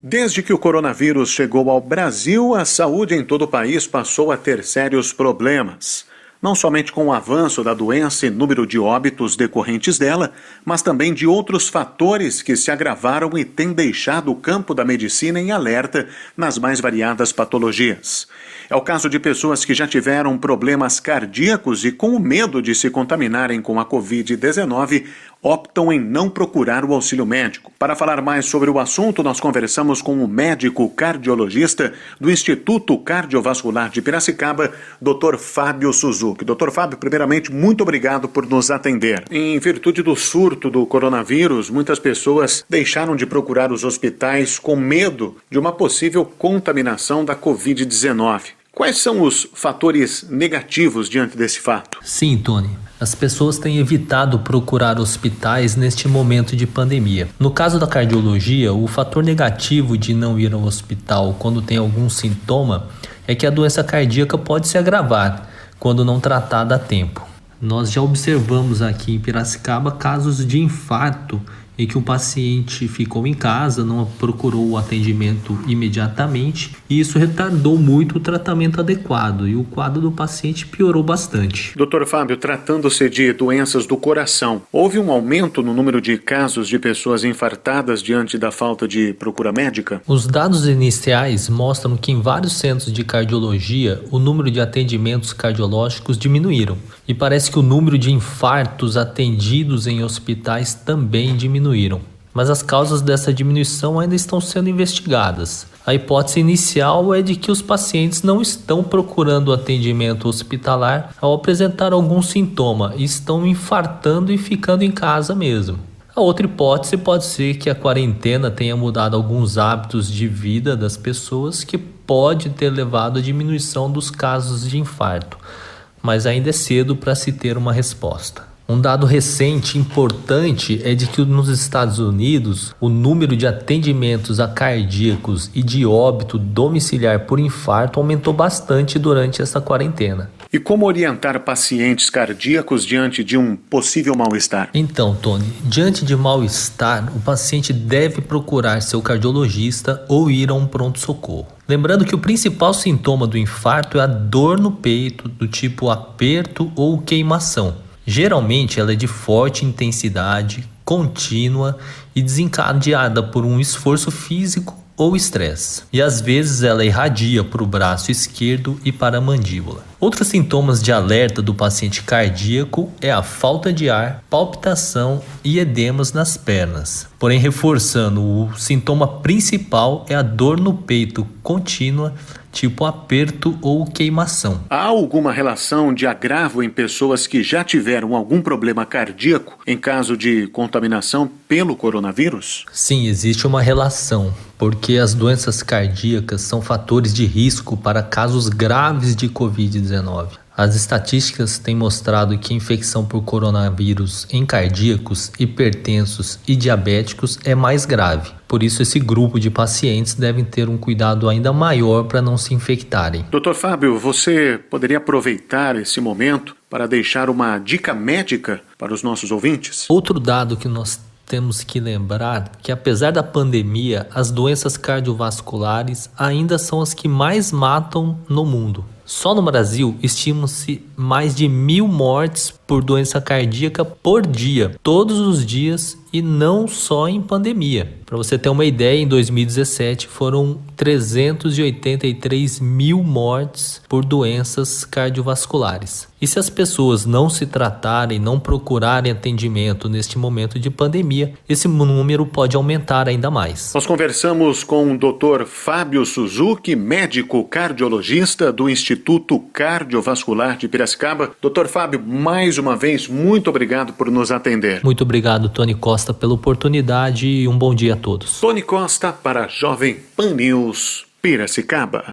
Desde que o coronavírus chegou ao Brasil, a saúde em todo o país passou a ter sérios problemas. Não somente com o avanço da doença e número de óbitos decorrentes dela, mas também de outros fatores que se agravaram e têm deixado o campo da medicina em alerta nas mais variadas patologias. É o caso de pessoas que já tiveram problemas cardíacos e, com o medo de se contaminarem com a Covid-19, optam em não procurar o auxílio médico. Para falar mais sobre o assunto, nós conversamos com o médico cardiologista do Instituto Cardiovascular de Piracicaba, Dr. Fábio Suzuki. Dr. Fábio, primeiramente, muito obrigado por nos atender. Em virtude do surto do coronavírus, muitas pessoas deixaram de procurar os hospitais com medo de uma possível contaminação da Covid-19. Quais são os fatores negativos diante desse fato? Sim, Tony. As pessoas têm evitado procurar hospitais neste momento de pandemia. No caso da cardiologia, o fator negativo de não ir ao hospital quando tem algum sintoma é que a doença cardíaca pode se agravar quando não tratada a tempo. Nós já observamos aqui em Piracicaba casos de infarto em que o paciente ficou em casa, não procurou o atendimento imediatamente e isso retardou muito o tratamento adequado e o quadro do paciente piorou bastante. Dr. Fábio, tratando-se de doenças do coração, houve um aumento no número de casos de pessoas infartadas diante da falta de procura médica? Os dados iniciais mostram que em vários centros de cardiologia o número de atendimentos cardiológicos diminuíram e parece que o número de infartos atendidos em hospitais também diminuíram. Mas as causas dessa diminuição ainda estão sendo investigadas. A hipótese inicial é de que os pacientes não estão procurando atendimento hospitalar ao apresentar algum sintoma e estão infartando e ficando em casa mesmo. A outra hipótese pode ser que a quarentena tenha mudado alguns hábitos de vida das pessoas que pode ter levado à diminuição dos casos de infarto, mas ainda é cedo para se ter uma resposta. Um dado recente importante é de que nos Estados Unidos o número de atendimentos a cardíacos e de óbito domiciliar por infarto aumentou bastante durante essa quarentena. E como orientar pacientes cardíacos diante de um possível mal-estar? Então, Tony, diante de mal-estar, o paciente deve procurar seu cardiologista ou ir a um pronto-socorro. Lembrando que o principal sintoma do infarto é a dor no peito, do tipo aperto ou queimação. Geralmente ela é de forte intensidade, contínua e desencadeada por um esforço físico ou estresse. E às vezes ela irradia para o braço esquerdo e para a mandíbula. Outros sintomas de alerta do paciente cardíaco é a falta de ar, palpitação e edemas nas pernas. Porém, reforçando, o sintoma principal é a dor no peito contínua, tipo aperto ou queimação. Há alguma relação de agravo em pessoas que já tiveram algum problema cardíaco em caso de contaminação pelo coronavírus? Sim, existe uma relação, porque as doenças cardíacas são fatores de risco para casos graves de Covid-19. As estatísticas têm mostrado que a infecção por coronavírus em cardíacos, hipertensos e diabéticos é mais grave. Por isso, esse grupo de pacientes devem ter um cuidado ainda maior para não se infectarem. Dr. Fábio, você poderia aproveitar esse momento para deixar uma dica médica para os nossos ouvintes? Outro dado que nós temos que lembrar que, apesar da pandemia, as doenças cardiovasculares ainda são as que mais matam no mundo. Só no Brasil, estima-se mais de 1.000 mortes por doença cardíaca por dia, todos os dias e não só em pandemia. Para você ter uma ideia, em 2017 foram 383 mil mortes por doenças cardiovasculares. E se as pessoas não se tratarem, não procurarem atendimento neste momento de pandemia, esse número pode aumentar ainda mais. Nós conversamos com o Dr. Fábio Suzuki, médico cardiologista do Instituto Cardiovascular de Piracicaba. Dr. Fábio, mais uma vez, muito obrigado por nos atender. Muito obrigado, Tony Costa, pela oportunidade e um bom dia a todos. Tony Costa para Jovem Pan News, Piracicaba.